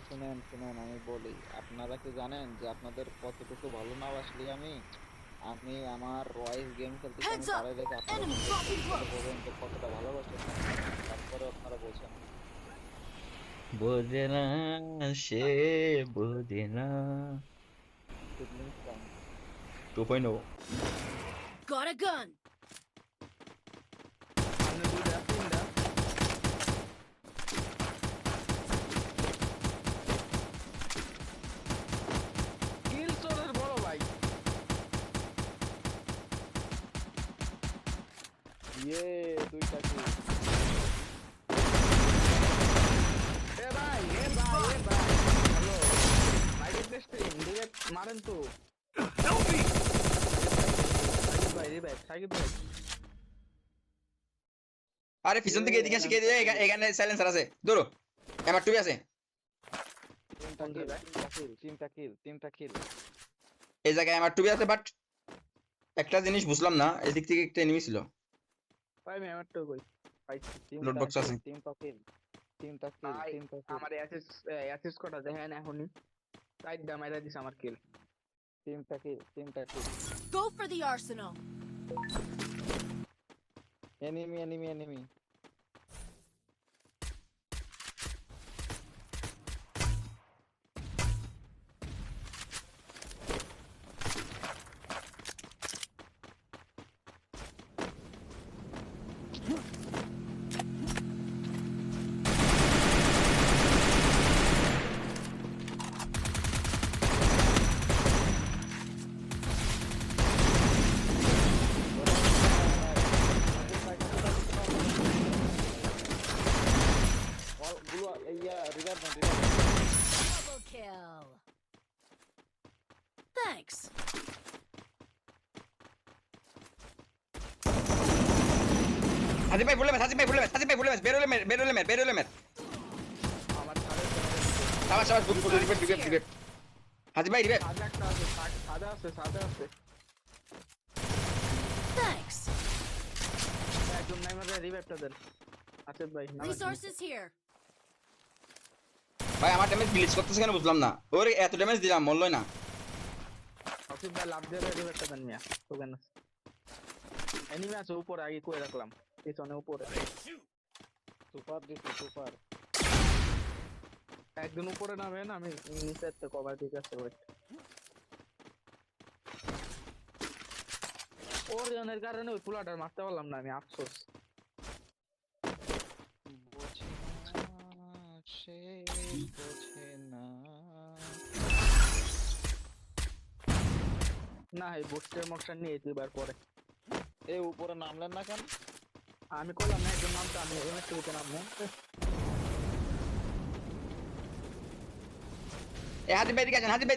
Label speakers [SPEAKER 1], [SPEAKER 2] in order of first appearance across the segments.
[SPEAKER 1] শুনেন শুনেন আমি বলি, আপনারা কি জানেন যে আপনাদের কতটুকু ভালো না বাসলি আমি আমি আমার ওয়াইস গেম খেলতেছি, আমি
[SPEAKER 2] Heads up!
[SPEAKER 1] তারাই রেখে আপনাদের
[SPEAKER 2] Enemy
[SPEAKER 1] সাথে
[SPEAKER 2] dropping
[SPEAKER 1] খেলতেছি, তাহলে
[SPEAKER 2] close!
[SPEAKER 1] বলবেন যে কতটা ভালোবাসি আপনাদের। তারপরে আপনারা বলছেন না।
[SPEAKER 3] বোঝে না, সে বোঝে না।
[SPEAKER 1] Siblings time.
[SPEAKER 3] 2.0।
[SPEAKER 2] Got a gun!
[SPEAKER 4] সামনে দুইটা তিনটা কিল চোরের বড় ভাই।
[SPEAKER 1] ইয়ে, দুইটা কি?
[SPEAKER 4] এ ভাই এ ভাই এ ভাই হ্যালো ভাই টেস্টিং ডিরেক্ট মারেন তো সাকিব ভাই রে ভাই সাকিব ভাই
[SPEAKER 3] আরে পিছন থেকে এদিকে আসে, কে দিয়ে এখানে সাইলেন্সার আছে, দূরো আমার টুবি আছে।
[SPEAKER 1] তিনটা
[SPEAKER 4] কোন
[SPEAKER 1] কিল,
[SPEAKER 4] জায়গায়?
[SPEAKER 1] তিনটা কিল।
[SPEAKER 3] এই জায়গায় আমার টুবি আছে, বাট একটা জিনিস বুঝলাম না, এদিক থেকে একটা এনিমি ছিল।
[SPEAKER 4] ভাই আমি আমার তো কই পাইছি
[SPEAKER 3] লোড বক্স আছে।
[SPEAKER 1] তিনটা কিল।
[SPEAKER 4] ভাই আমার অ্যাসিস্ট কটা দেখেন এখনই রাইট দা মাইরা দিছে আমার কিল।
[SPEAKER 1] তিনটা kill.
[SPEAKER 2] Go for the arsenal!
[SPEAKER 1] Enemy.
[SPEAKER 2] Double kill! Thanks!
[SPEAKER 3] Hajib ভাই বলে মের, বেরোলে মের।
[SPEAKER 4] আমার ছাদের
[SPEAKER 3] সাবাস গুড রিপেট। হাজিব ভাই রিপেট।
[SPEAKER 4] ছাদে একটা আছে ছাদে আছে
[SPEAKER 2] Thanks!
[SPEAKER 4] একদম নাই মারে রিভাইভটা দেন আসিফ ভাই নাম কি?
[SPEAKER 2] Resources here!
[SPEAKER 3] ভাই আমার ড্যামেজ গ্লিচ করতেছে কেন বুঝলাম না, ওরে এত ড্যামেজ দিলাম মরলই না।
[SPEAKER 4] আসিফ ভাই লাভ দিয়ে রিভাইভটা দেন মিয়া তো কেন এনিমি আছে উপরে আগে কই রাখলাম পিছনে উপরে
[SPEAKER 1] সুপার।
[SPEAKER 4] একজন উপরে নামেন আমি নিচে একটা কভার ঠিক আছে ওয়েট ওর জনের কারণে ওই পুলাটার মারতে পারলাম না আমি আফসোস
[SPEAKER 1] সে বোঝে না।
[SPEAKER 4] না এই বুস্টের মোশন নিয়ে দুইবার পরে
[SPEAKER 1] এই উপরে নামলেন না কেন?
[SPEAKER 4] আমি করলাম না একজন নামটা আমি এমএস টিভিতে নামবো
[SPEAKER 3] এ হাজিব ভাই এদিকে আসেন। হাজিব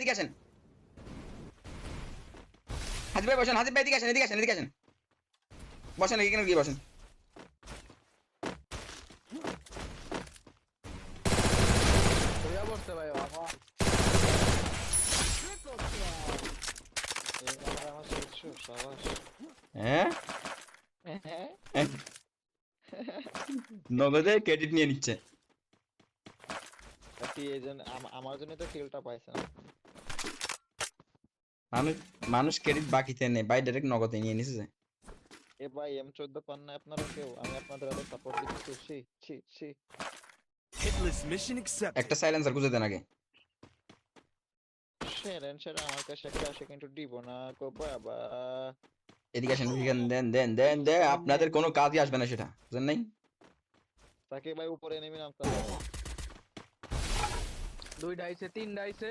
[SPEAKER 3] ভাই বসেন, এদিকে আসেন। বসেন এখানে গিয়ে বসেন।
[SPEAKER 4] হইয়া বসতে ভাই বাবা
[SPEAKER 2] Triple kill!
[SPEAKER 1] আমার সাবাস।
[SPEAKER 3] হ্যাঁ নগদে ক্রেডিট নিয়ে নিচ্ছে।
[SPEAKER 1] এই জন্য আমার জন্য তো কিলটা পাইছেন।
[SPEAKER 3] মানুষ ক্রেডিট বাকিতে নেই ভাই, ডাইরেক্ট নগদে নিয়ে নিছে।
[SPEAKER 1] এ ভাই M14 পান না আপনারা কেউ? আমি আপনাদের হাতে সাপোর্ট দিচ্ছি। ছি।
[SPEAKER 5] Hitless mission accepted.
[SPEAKER 3] একটা সাইলেন্সার খুঁজে দেন আগে।
[SPEAKER 1] সেটা আমার কাছে একটা আসে কিন্তু দিব না গো বাবা।
[SPEAKER 3] এদিকে আসেন, দেন আপনাদের কোনো কাজই আসবে না সেটা বুঝেন নাই।
[SPEAKER 1] তাকে ভাই উপরে নেমে নামতে হবে।
[SPEAKER 4] দুইটা আইছে তিনটা আইছে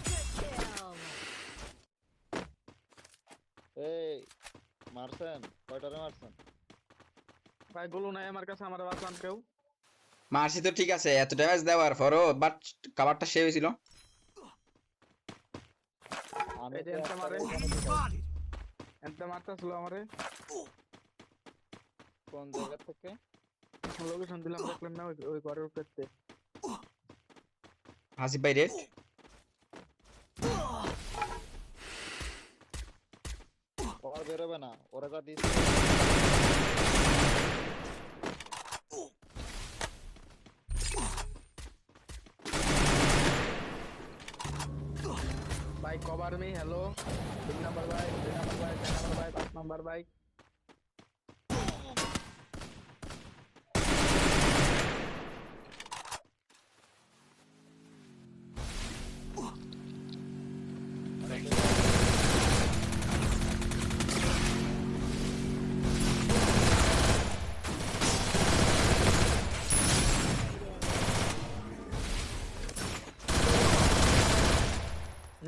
[SPEAKER 2] Kill!
[SPEAKER 1] এই মারছেন? কয়টারে মারছেন?
[SPEAKER 4] ভাই গুলো নাই আমার কাছে আমার বাঁচান কেউ
[SPEAKER 3] মারছি তো ঠিক আছে, এত ড্যামেজ দেওয়ার পরও বাট কাভারটা সে হয়েছিল।
[SPEAKER 1] আমি
[SPEAKER 4] এই যে
[SPEAKER 1] তো
[SPEAKER 4] এনতে
[SPEAKER 1] একটা
[SPEAKER 4] মারে
[SPEAKER 5] Enemy spotted.
[SPEAKER 4] এনতে মারতেছিল আমারে
[SPEAKER 1] কোন জায়গা থেকে?
[SPEAKER 4] লোকেশন দিলাম দেখলেন না, ওই ঘরের উপরে।
[SPEAKER 3] হাসিব ভাই রেড
[SPEAKER 1] ওরা বেরোবে না, ওরা যা দিচ্ছে।
[SPEAKER 4] भाई कवर में हेलो 3 नंबर भाई 2 नंबर भाई 4 नंबर भाई 5 नंबर भाई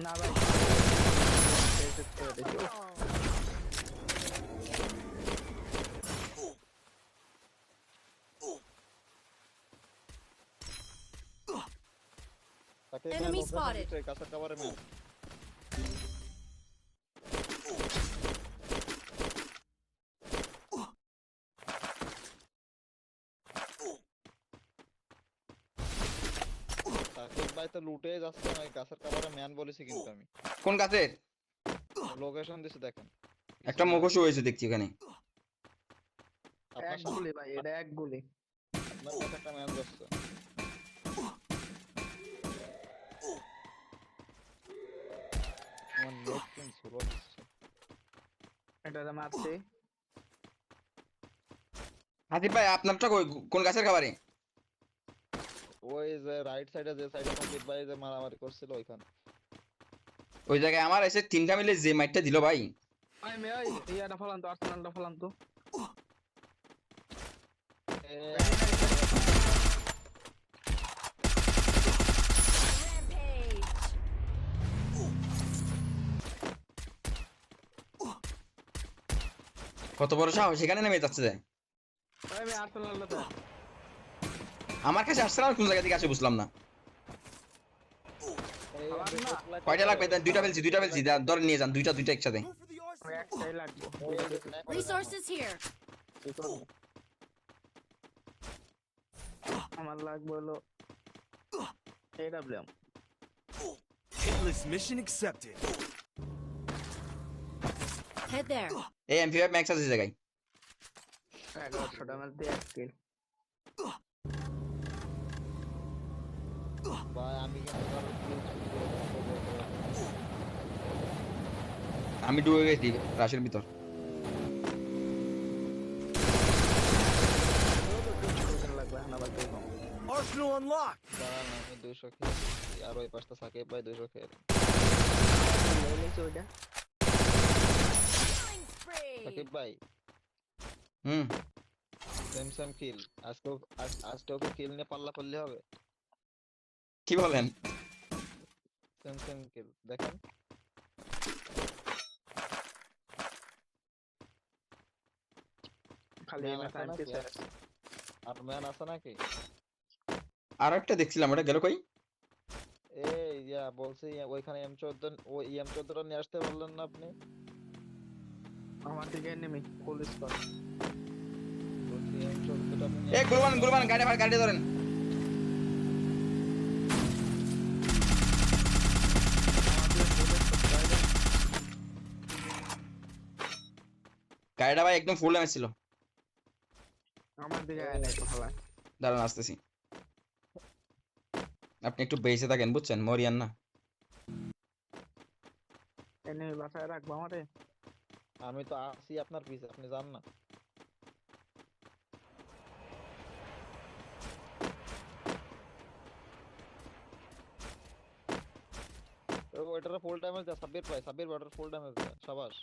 [SPEAKER 4] ना भाई
[SPEAKER 1] তাকে
[SPEAKER 2] Enemy spotted.
[SPEAKER 1] কাছে কভারে ম্যান। সাকিব ভাই তো লুটে যাচ্ছে না, ওই গাছের কভারে ম্যান বলেছি কিন্তু আমি।
[SPEAKER 3] কোন গাছের?
[SPEAKER 1] লোকেশন দিছে দেখেন।
[SPEAKER 3] একটা মুখোশ হয়েছে দেখছি ওখানে।
[SPEAKER 1] আপনার
[SPEAKER 4] एक गोली भाई এটা এক গোলি
[SPEAKER 1] আপনার কাছে একটা ম্যান যাচ্ছে। আমার নেট কিন্তু স্লো হচ্ছে।
[SPEAKER 4] এটা তো মারছে
[SPEAKER 3] হাসিব ভাই আপনারটা কোন গাছের খাবারে?
[SPEAKER 1] ওই যে রাইট সাইডে, যে সাইডে কমপ্লিট ভাই যে মারামারি করছিল ওইখানে।
[SPEAKER 3] ওই জায়গায় আমার এসে তিনটা মিলে যে মাইটটা দিল ভাই,
[SPEAKER 4] ভাই মে ওই ইয়াটা ফলান তো আর্সেনালটা ফলান তো
[SPEAKER 2] Rampage.
[SPEAKER 3] কত বড় সাহস সেখানে নেমে যাচ্ছে যায়।
[SPEAKER 4] ভাই মে আর্সেনালটা তো
[SPEAKER 3] আমার কাছে আসছে না, কোন জায়গা থেকে আসে বুঝলাম না।
[SPEAKER 4] আমার না
[SPEAKER 3] কয়টা লাগবে? দুইটা ফেলছি ধরে নিয়ে যান, দুইটা একসাথে।
[SPEAKER 5] Go for the arsenal.
[SPEAKER 4] ওই একটাই লাগবে
[SPEAKER 2] Resources here.
[SPEAKER 4] আমার লাগবে হলো AWM
[SPEAKER 5] Hitless mission accepted.
[SPEAKER 2] Head there.
[SPEAKER 3] এই এমপি5 ম্যাক্স আছে এই জায়গায়।
[SPEAKER 4] 1100 ড্যামেজ দিয়ে এক কিল
[SPEAKER 1] ভাই আমি কিন্তু কারো kill
[SPEAKER 3] আমি ডুবে গেছি রাশের ভিতর।
[SPEAKER 4] লাগবে না ভাই
[SPEAKER 5] Arsenal unlocked.
[SPEAKER 1] দাঁড়ান, আমি 200 খেয়েছি, আর ওই পাশটা সাকিব ভাই 200 খেয়ে।
[SPEAKER 4] লেলেছে ওইটা
[SPEAKER 2] Killing spree.
[SPEAKER 1] সাকিব ভাই
[SPEAKER 3] হুম
[SPEAKER 1] সেম কিল। আজকে ওকে কিল নিয়ে পাল্লা পড়লে হবে।
[SPEAKER 3] কি বলেন?
[SPEAKER 1] সেম কিল দেখেন।
[SPEAKER 4] খালি
[SPEAKER 1] ম্যান
[SPEAKER 4] এমএ
[SPEAKER 1] আছে
[SPEAKER 4] টাইম
[SPEAKER 1] নাকি?
[SPEAKER 4] পিছে
[SPEAKER 1] আর ম্যান আছে নাকি?
[SPEAKER 3] আর একটা দেখছিলাম, ওটা গেল কই?
[SPEAKER 1] এই ইয়া বলছি ওইখানে M14, ওই M14টা নিয়ে আসতে বললেন না আপনি?
[SPEAKER 4] আমার দিকে এনিমি ফুল স্কোয়াড
[SPEAKER 1] বলছি M14টা আপনি
[SPEAKER 3] এ গুলমান গাড়ি ধরেন। গাড়িটা ভাই একদম ফুল ড্যামেজ ছিল।
[SPEAKER 4] আমার দিকে আয় নাই তো হালা
[SPEAKER 3] দাঁড়ান আসতেছি, আপনি একটু বেঁচে থাকেন বুঝছেন, মরিয়ান না।
[SPEAKER 4] এনিমি বাসায় রাখবো আমারে
[SPEAKER 1] আমি তো আসি আপনার পিছে, আপনি যান না। ওইটার ফুল ড্যামেজ দেয় সাব্বির ওটার ফুল ড্যামেজ দেয়, সাবাস।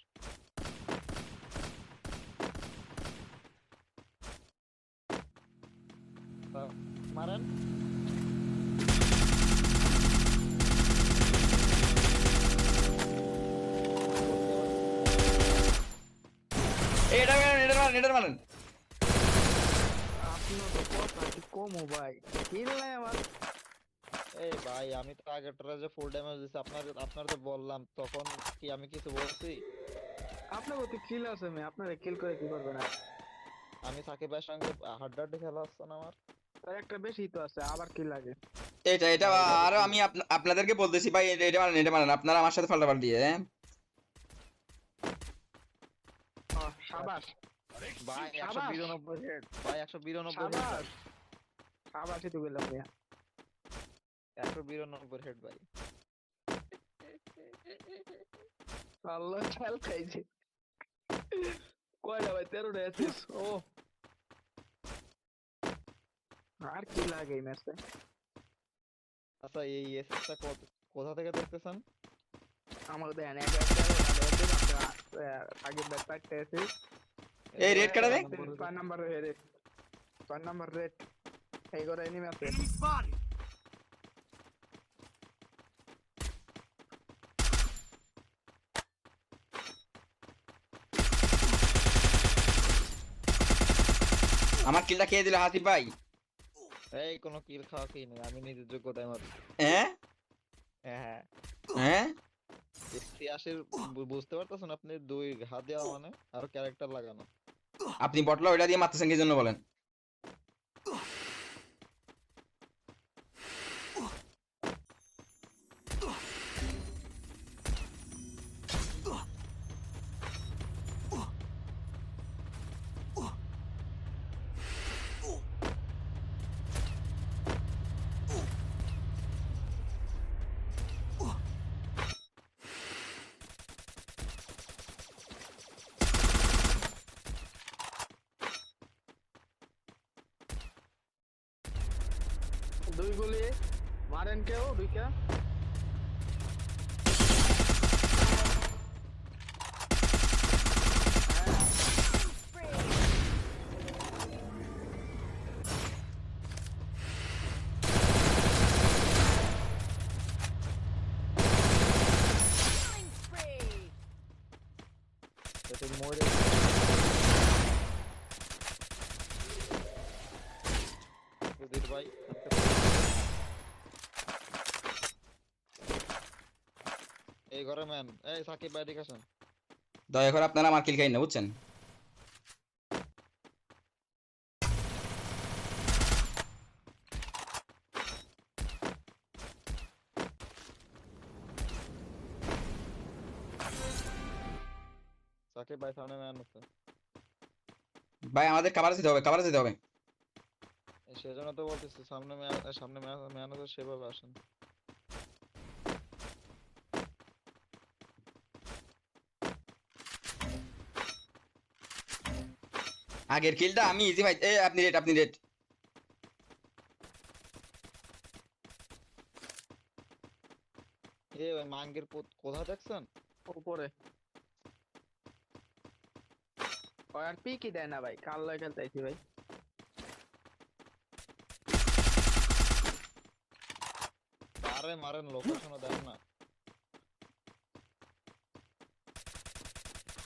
[SPEAKER 1] মারেন।
[SPEAKER 3] এটা মারেন।
[SPEAKER 4] আপনার তো কথা কি কমো ভাই কিল নাই আমার
[SPEAKER 1] এই ভাই আমি তো আগেরটা যে ফুল ড্যামেজ দিছি আপনার তো বললাম, তখন কি আমি কিছু বলছি?
[SPEAKER 4] আপনার তো কিল আছে আমি আপনারে কিল করে কি করবে না
[SPEAKER 1] আমি সাকিব ভাইয়ের সঙ্গে হাড্ডাহাড্ডি খেলা হচ্ছে না আমার।
[SPEAKER 4] তার একটা বেশি তো আছে, আবার কি লাগে?
[SPEAKER 3] এটা
[SPEAKER 1] ভাই এটা
[SPEAKER 3] আরো
[SPEAKER 1] বেশি।
[SPEAKER 3] আমি আপনাদেরকে বলতেছি ভাই, এটা মারেন আপনারা আমার সাথে পাল্টাপাল্টি, হ্যাঁ?
[SPEAKER 4] সাবাস
[SPEAKER 1] ভাই
[SPEAKER 4] সাবাস
[SPEAKER 1] 192 হেড, ভাই 192 হেড,
[SPEAKER 4] সাবাস সাবাসই তো গেলাম ভাইয়া।
[SPEAKER 1] 192 হেড ভাই।
[SPEAKER 4] আল্লাহ চাল খাইছে। কয়টা ভাই? 13টা অ্যাসিস্ট। ও আর কি লাগে এই ম্যাচে?
[SPEAKER 1] আচ্ছা এই এসএসটা কোথা থেকে দেখতেছেন?
[SPEAKER 4] আমাকে দেন এক এক করে আগে ব্যাট পাইতে আছে।
[SPEAKER 3] এই রেড কাটা দে।
[SPEAKER 4] 6 নাম্বার রেড, 6 নাম্বার রেড। এই করে এনিমি আছে।
[SPEAKER 5] Enemy spotted.
[SPEAKER 3] আমার কিলটা খেয়ে দিল হাসিফ ভাই,
[SPEAKER 1] এই কোনো কিল খাওয়া কি নেই, আমি নিজের যোগ্যতায় মারি।
[SPEAKER 3] হ্যাঁ
[SPEAKER 1] হ্যাঁ
[SPEAKER 3] হ্যাঁ।
[SPEAKER 1] ইতিহাসের বুঝতে পারতেছেন আপনি, 2 ঘা দেওয়া মানে আরো ক্যারেক্টার লাগানো।
[SPEAKER 3] আপনি বটলা ওইটা দিয়ে মারতেছেন কি জন্য বলেন?
[SPEAKER 4] দুই গুলি মারেন কেউ দুইটা।
[SPEAKER 2] Killing spree.
[SPEAKER 1] এটা মরে সুধীর ভাই। এই ঘরে ম্যান, এই সাকিব ভাই এদিকে আসেন।
[SPEAKER 3] দয়া করে আপনারা আমার কিল খাই না, বুঝছেন?
[SPEAKER 1] সাকিব ভাই সামনে ম্যান আছে।
[SPEAKER 3] ভাই আমাদের কাভারে যেতে হবে, কাভারে যেতে হবে।
[SPEAKER 1] সেজন্য তো বলতেছি সামনে সামনে ম্যান আছে, সেভাবে আসেন।
[SPEAKER 3] আগের কিলটা আমি ইজি ভাই। এই আপনি রেড, আপনি রেড।
[SPEAKER 1] ওই মাঙ্গের কোথা দেখছেন?
[SPEAKER 4] উপরে আর পিকি দেয় না ভাই, কাল লয় খেলতে আইছি ভাই।
[SPEAKER 1] আরে মারেন, লোকেশনও দেন না।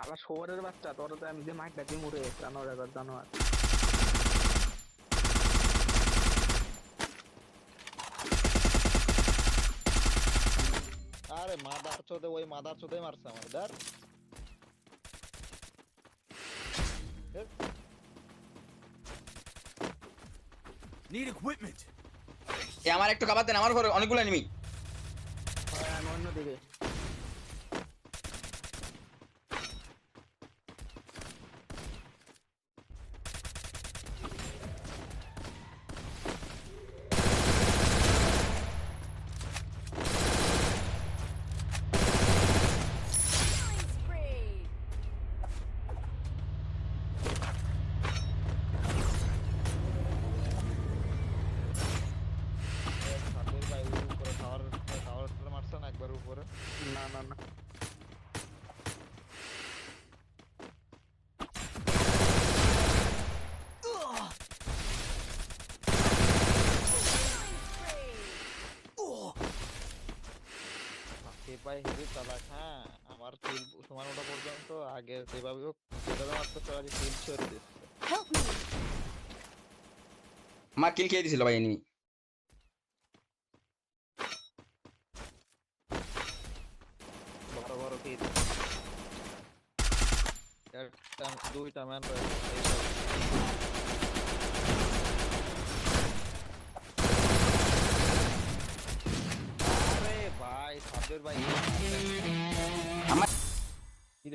[SPEAKER 4] আবার শহরের বাচ্চা তোর তো আমি যে মাইকটা দিয়ে মুড়ে জানোয়ার একবার জানোয়ার।
[SPEAKER 1] আরে মাদার চোদে, ওই মাদার চোদে মারছে আমার দার।
[SPEAKER 5] Need equipment.
[SPEAKER 3] এ আমার একটু কাভার দেন, আমার ঘরে অনেকগুলো এনিমি।
[SPEAKER 4] আমি অন্যদিকে
[SPEAKER 2] Killing spree.
[SPEAKER 1] সাকিব ভাই উপরে টাওয়ার মারছেন একবার উপরে।
[SPEAKER 4] না না না
[SPEAKER 1] সাকিব ভাই হেভি চালাক। হ্যাঁ আমার কিল সমান ওটা পর্যন্ত আগে যেভাবে হোক যেভাবে মারতে পারি কিল ছড়িয়ে দিচ্ছে।
[SPEAKER 2] Help me.
[SPEAKER 3] আমার কিল খেয়ে দিছিল ভাই এনিমি।
[SPEAKER 1] বড় বড় কিল। দুইটা ম্যান রয়েছে। আরে ভাই সাব্বির ভাই